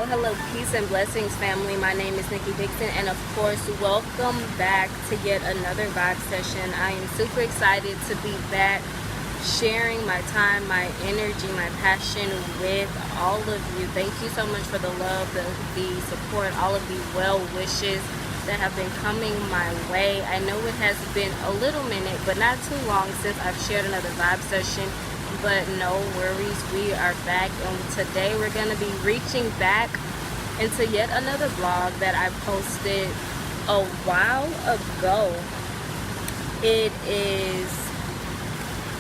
Hello, peace and blessings, family. My name is Nikki Dixon, and of course, welcome back to yet another vibe session. I am super excited to be back sharing my time, my energy, my passion with all of you. Thank you so much for the love, the support, all of the well wishes that have been coming my way. I know it has been a little minute, but not too long since I've shared another vibe session. But no worries, we are back, and today we're going to be reaching back into yet another vlog that I posted a while ago. It is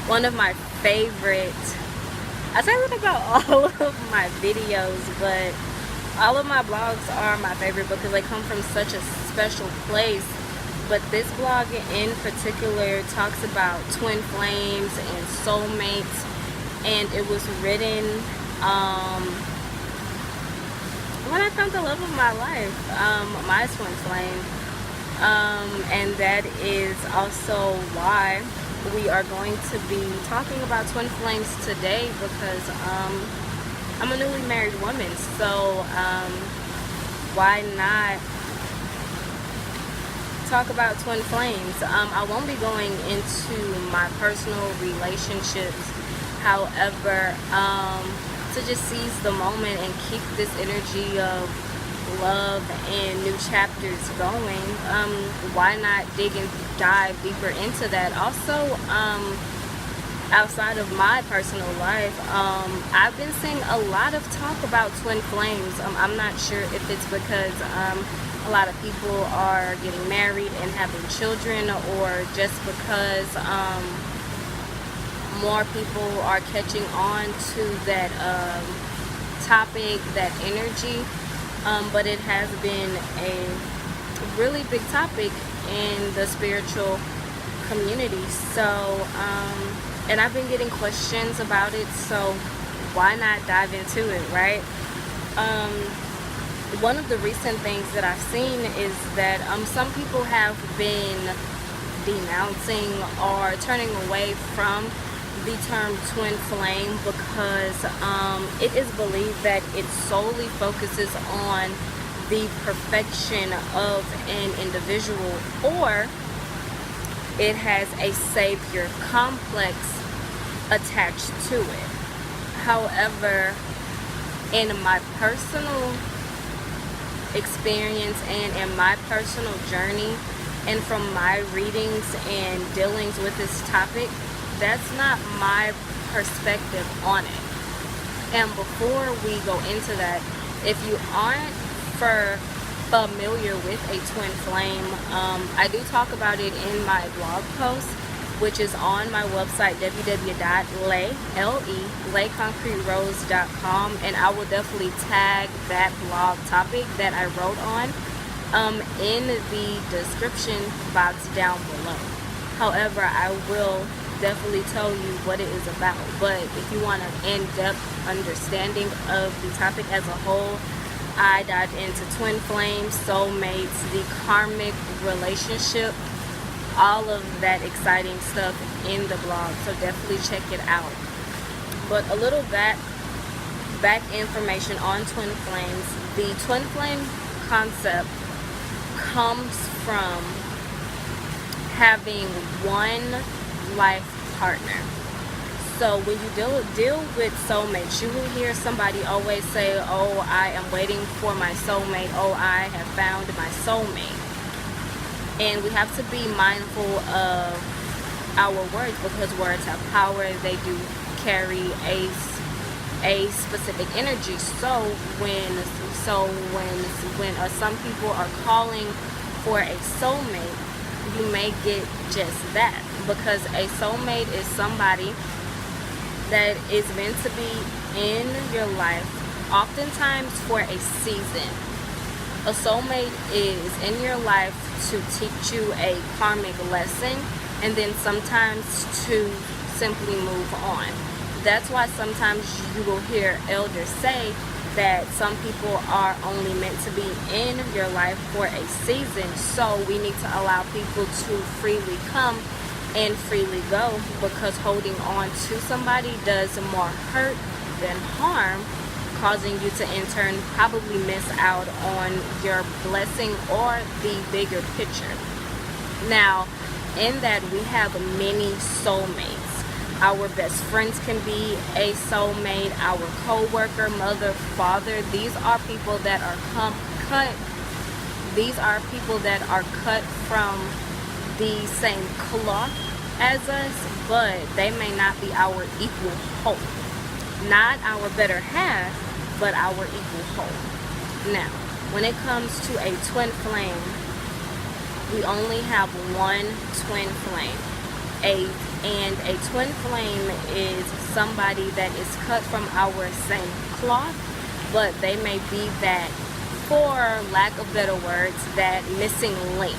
one of my favorite, I say that about all of my videos, but all of my vlogs are my favorite because they come from such a special place. But this vlog in particular talks about twin flames and soulmates, and it was written when I found the love of my life, my twin flame, and that is also why we are going to be talking about twin flames today, because I'm a newly married woman, so why not talk about twin flames? I won't be going into my personal relationships, however, to just seize the moment and keep this energy of love and new chapters going, why not dig and dive deeper into that? Also, outside of my personal life, I've been seeing a lot of talk about twin flames. I'm not sure if it's because a lot of people are getting married and having children, or just because more people are catching on to that topic, that energy. But it has been a really big topic in the spiritual community. So, and I've been getting questions about it, so why not dive into it, right? One of the recent things that I've seen is that some people have been denouncing or turning away from the term twin flame because it is believed that it solely focuses on the perfection of an individual, or it has a savior complex attached to it. However, in my personal experience and in my personal journey, and from my readings and dealings with this topic, that's not my perspective on it. And before we go into that, if you aren't familiar with a twin flame, I do talk about it in my blog post, which is on my website, www.layconcreterose.com, and I will definitely tag that blog topic that I wrote on in the description box down below. However, I will definitely tell you what it is about. But if you want an in-depth understanding of the topic as a whole, I dived into twin flames, soulmates, the karmic relationship, all of that exciting stuff in the blog, so definitely check it out. But a little back information on twin flames. The twin flame concept comes from having one life partner. So when you deal with soulmates, you will hear somebody always say, oh, I am waiting for my soulmate, oh, I have found my soulmate. And we have to be mindful of our words, because words have power. They do carry a specific energy. So when some people are calling for a soulmate, you may get just that, because a soulmate is somebody that is meant to be in your life, oftentimes for a season. A soulmate is in your life to teach you a karmic lesson, and then sometimes to simply move on. That's why sometimes you will hear elders say that some people are only meant to be in your life for a season. So we need to allow people to freely come and freely go, because holding on to somebody does more hurt than harm causing you to in turn probably miss out on your blessing or the bigger picture. Now, in that, we have many soulmates. Our best friends can be a soulmate, our co-worker, mother, father. These are people that are cut. These are people that are cut from the same cloth as us, but they may not be our equal whole. Not our better half, but our equal whole. Now, when it comes to a twin flame, we only have one twin flame. And a twin flame is somebody that is cut from our same cloth, but they may be that, for lack of better words, that missing link.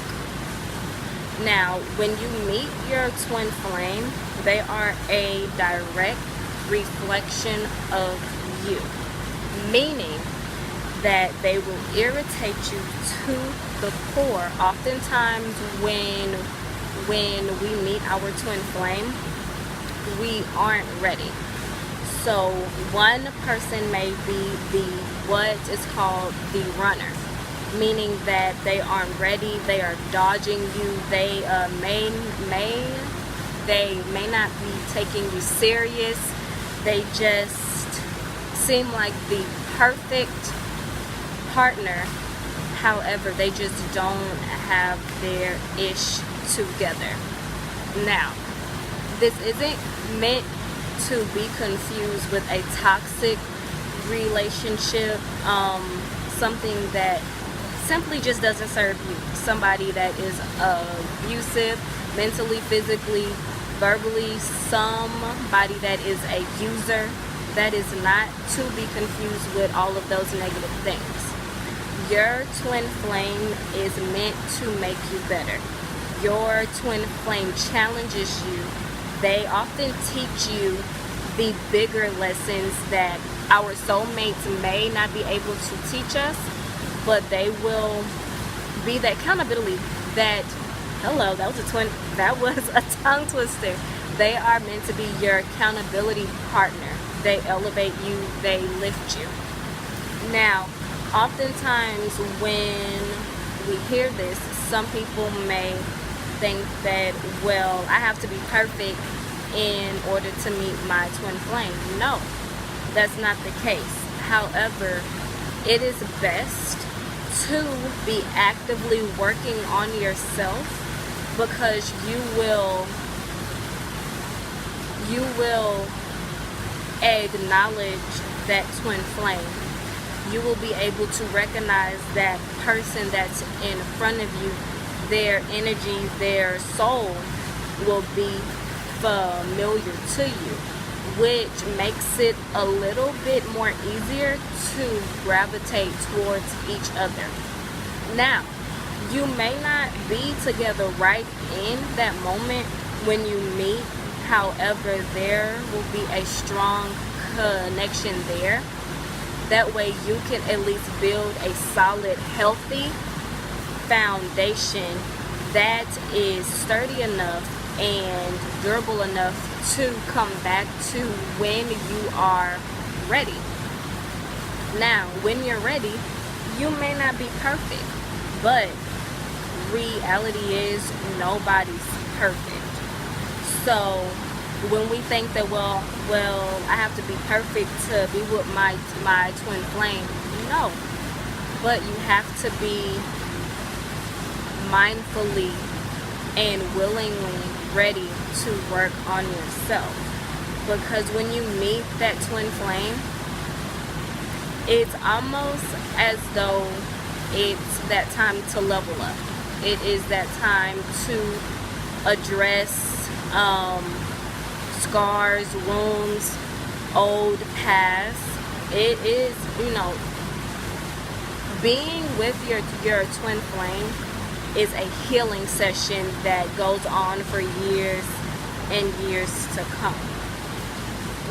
Now, when you meet your twin flame, they are a direct reflection of you, meaning that they will irritate you to the core. Oftentimes when we meet our twin flame, we aren't ready. So one person may be what is called the runner, meaning that they aren't ready, they are dodging you, they may not be taking you serious, they just seem like the perfect partner. However, they just don't have their ish together. Now, this isn't meant to be confused with a toxic relationship, something that simply just doesn't serve you. Somebody that is abusive, mentally, physically, verbally, somebody that is a user. That is not to be confused with all of those negative things. Your twin flame is meant to make you better. Your twin flame challenges you. They often teach you the bigger lessons that our soulmates may not be able to teach us, but they will be that accountability that, hello, that was a tongue twister. They are meant to be your accountability partner. They elevate you, they lift you. Now, oftentimes when we hear this, some people may think that, well, I have to be perfect in order to meet my twin flame. No, that's not the case. However, it is best to be actively working on yourself, because you will acknowledge that twin flame. You will be able to recognize that person that's in front of you. Their energy, their soul will be familiar to you, which makes it a little bit more easier to gravitate towards each other. Now, you may not be together right in that moment when you meet. However, there will be a strong connection there. That way you can at least build a solid, healthy foundation that is sturdy enough and durable enough to come back to when you are ready. Now, when you're ready, you may not be perfect, but reality is nobody's perfect. So when we think that, well, I have to be perfect to be with my twin flame, no. But you have to be mindfully and willingly ready to work on yourself. Because when you meet that twin flame, it's almost as though it's that time to level up. It is that time to address scars, wounds, old past. It is, being with your twin flame is a healing session that goes on for years and years to come.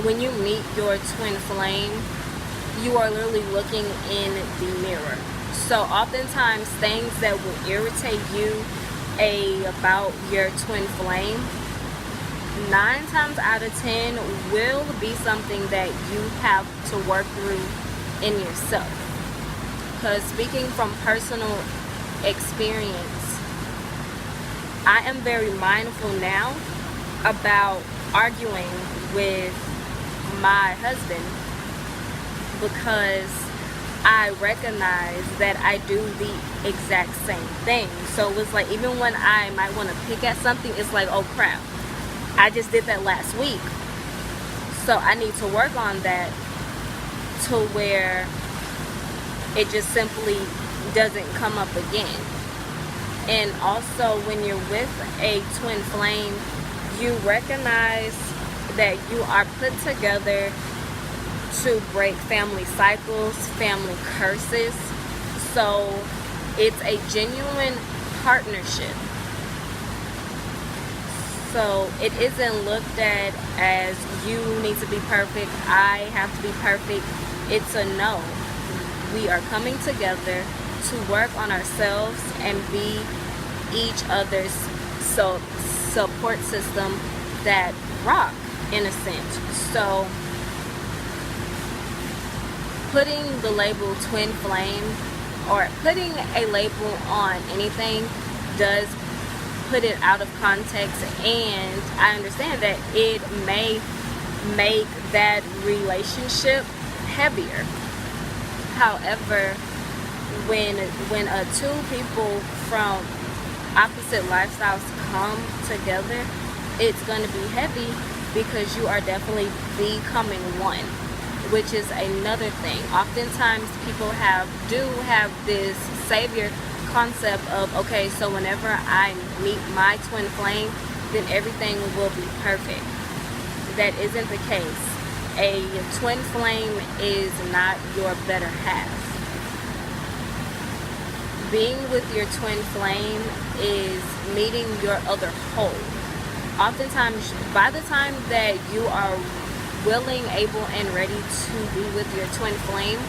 When you meet your twin flame, you are literally looking in the mirror. So oftentimes things that will irritate you about your twin flame, 9 times out of 10 will be something that you have to work through in yourself. Because speaking from personal experience, I am very mindful now about arguing with my husband, because I recognize that I do the exact same thing. So it's like, even when I might want to pick at something, it's like, oh crap, I just did that last week. So I need to work on that to where it just simply doesn't come up again. And also, when you're with a twin flame, you recognize that you are put together to break family cycles, family curses. So it's a genuine partnership. So it isn't looked at as you need to be perfect, I have to be perfect. It's a no. We are coming together to work on ourselves and be each other's support system that rock, in a sense. So putting the label twin flame, or putting a label on anything, does put it out of context, and I understand that it may make that relationship heavier. However, when two people from opposite lifestyles come together, it's going to be heavy, because you are definitely becoming one, which is another thing. Oftentimes people do have this savior concept of, okay, so whenever I meet my twin flame, then everything will be perfect. That isn't the case. A twin flame is not your better half. Being with your twin flame is meeting your other whole. Oftentimes, by the time that you are willing, able, and ready to be with your twin flame,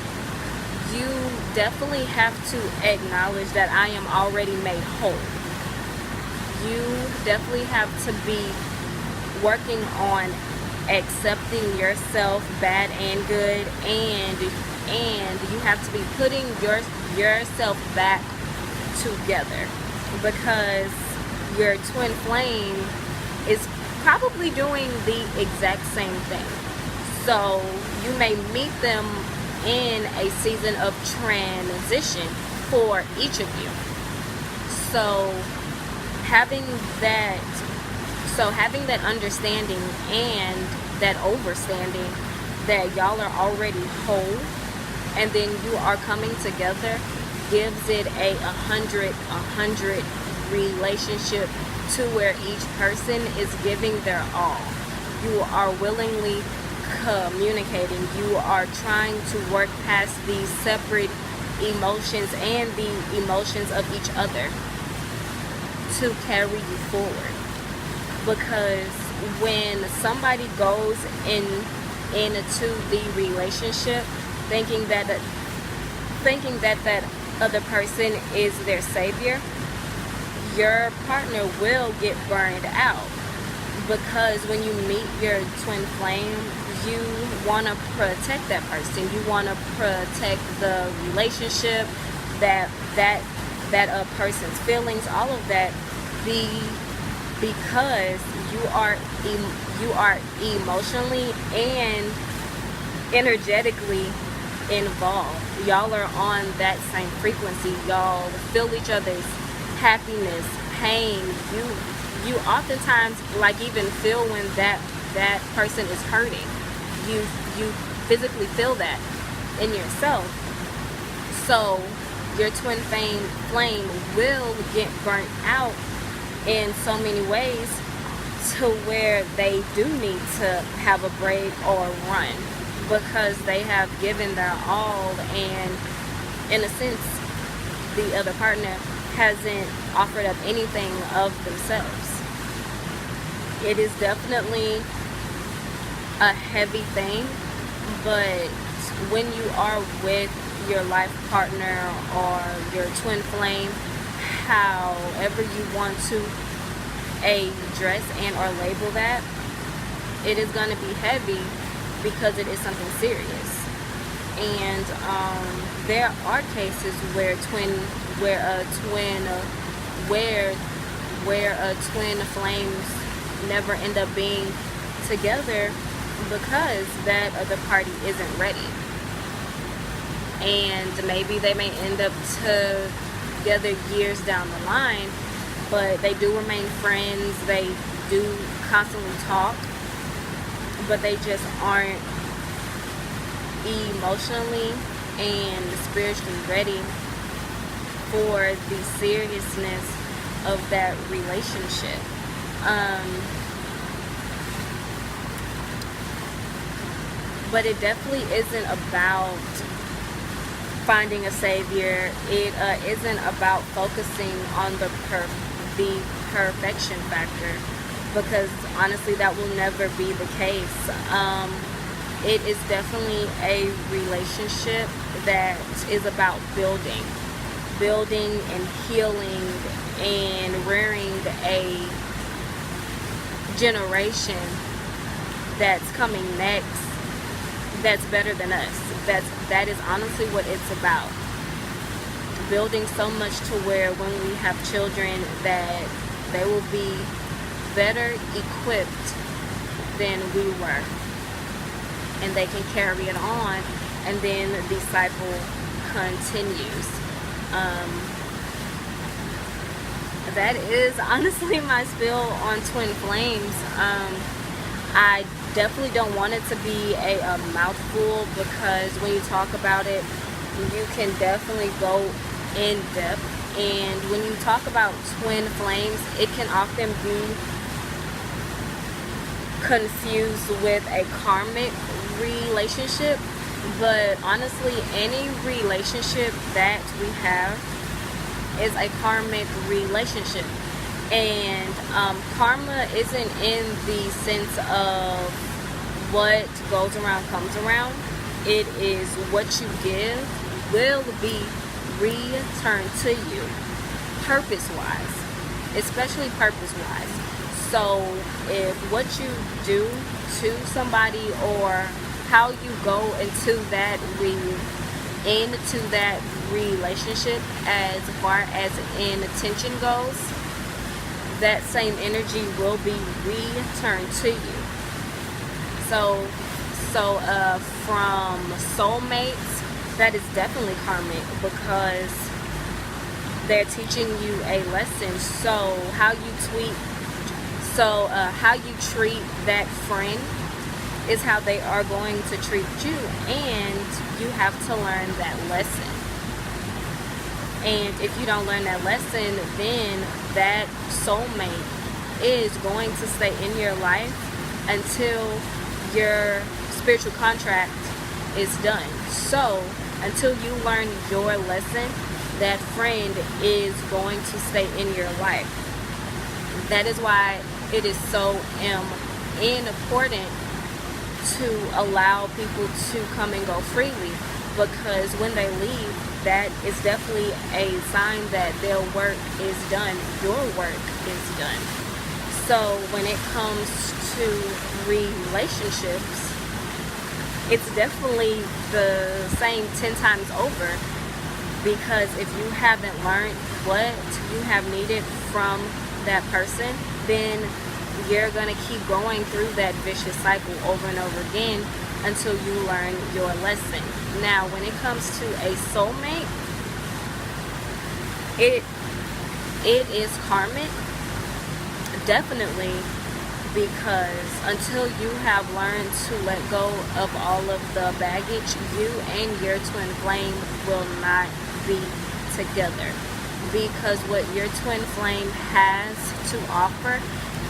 you definitely have to acknowledge that I am already made whole. You definitely have to be working on accepting yourself, bad and good, and you have to be putting yourself back together, because your twin flame is probably doing the exact same thing. So you may meet them in a season of transition for each of you. So having that understanding and that overstanding that y'all are already whole, and then you are coming together, gives it a 100 relationship, to where each person is giving their all. You are willingly communicating. You are trying to work past these separate emotions and the emotions of each other to carry you forward. Because when somebody goes into the relationship thinking that that other person is their savior, your partner will get burned out. Because when you meet your twin flame, you want to protect that person. You want to protect the relationship, that person's feelings, all of that. Because you are emotionally and energetically involved. Y'all are on that same frequency. Y'all feel each other's happiness, pain. You oftentimes like even feel when that person is hurting. You physically feel that in yourself. So your twin flame will get burnt out in so many ways, to where they do need to have a break or run, because they have given their all, and in a sense the other partner hasn't offered up anything of themselves. It is definitely a heavy thing, but when you are with your life partner or your twin flame, however you want to address and or label that, it is going to be heavy, because it is something serious. And there are cases where twin flames never end up being together because that other party isn't ready. And maybe they may end up together years down the line, but they do remain friends. They do constantly talk, but they just aren't emotionally and spiritually ready for the seriousness of that relationship. But it definitely isn't about finding a savior. It isn't about focusing on the perfection factor, because honestly that will never be the case. It is definitely a relationship that is about building and healing and rearing a generation that's coming next that's better than us. That is honestly what it's about. Building so much to where when we have children that they will be better equipped than we were, and they can carry it on, and then the cycle continues. That is honestly my spill on twin flames. I definitely don't want it to be a mouthful, because when you talk about it, you can definitely go in depth. And when you talk about twin flames, it can often be confused with a karmic relationship. But honestly, any relationship that we have is a karmic relationship. And karma isn't in the sense of what goes around comes around. It is what you give will be returned to you, purpose-wise, especially purpose-wise. So if what you do to somebody, or how you go into that relationship as far as intention goes, that same energy will be returned to you. So from soulmates, that is definitely karmic, because they're teaching you a lesson. So how you treat that friend is how they are going to treat you, and you have to learn that lesson. And if you don't learn that lesson, then that soulmate is going to stay in your life until your spiritual contract is done. So until you learn your lesson, that friend is going to stay in your life. That is why it is so important to allow people to come and go freely, because when they leave, that is definitely a sign that their work is done, your work is done. So when it comes to relationships, it's definitely the same 10 times over, because if you haven't learned what you have needed from that person, then you're going to keep going through that vicious cycle over and over again until you learn your lesson. Now, when it comes to a soulmate, it is karmic, definitely, because until you have learned to let go of all of the baggage, you and your twin flame will not be together. Because what your twin flame has to offer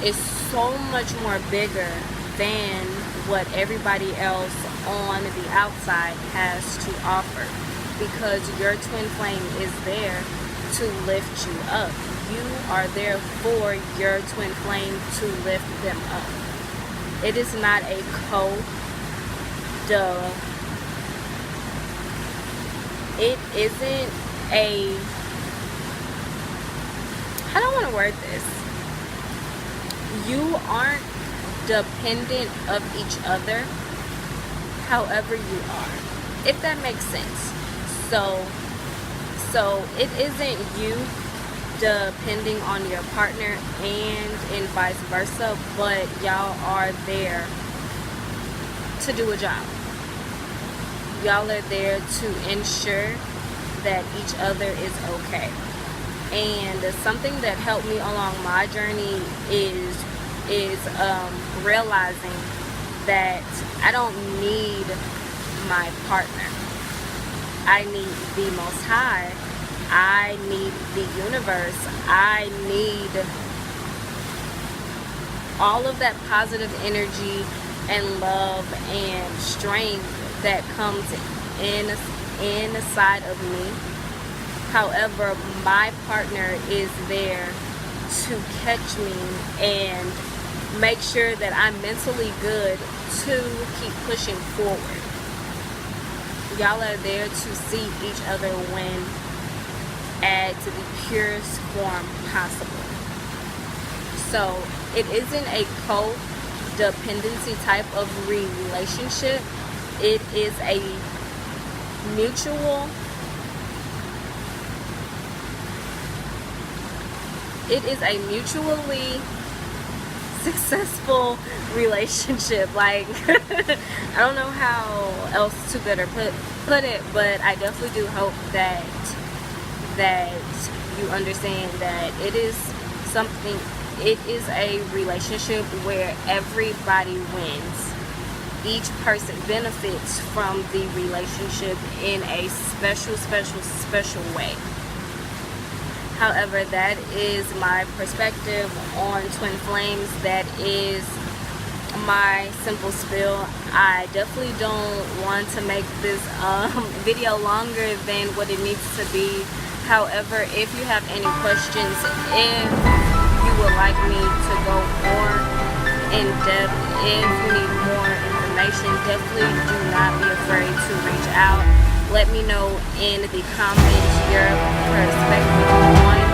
is so much more bigger than what everybody else on the outside has to offer, because your twin flame is there to lift you up. You are there for your twin flame to lift them up. It is not a it isn't a, how do I want to word this? You aren't dependent of each other. However, you are. if that makes sense. So it isn't you depending on your partner and vice versa, but y'all are there to do a job. Y'all are there to ensure that each other is okay. And something that helped me along my journey is realizing that I don't need my partner. I need the Most High. I need the universe. I need all of that positive energy and love and strength that comes inside of me. However, my partner is there to catch me and make sure that I'm mentally good to keep pushing forward. Y'all are there to see each other win at the purest form possible. So it isn't a codependency type of relationship. It is a mutually successful relationship. Like, I don't know how else to better put it, but I definitely do hope that you understand that it is a relationship where everybody wins. Each person benefits from the relationship in a special way. However, that is my perspective on twin flames. That is my simple spill. I definitely don't want to make this video longer than what it needs to be. However, if you have any questions, if you would like me to go more in depth, if you need more information, definitely do not be afraid to reach out. Let me know in the comments your perspective on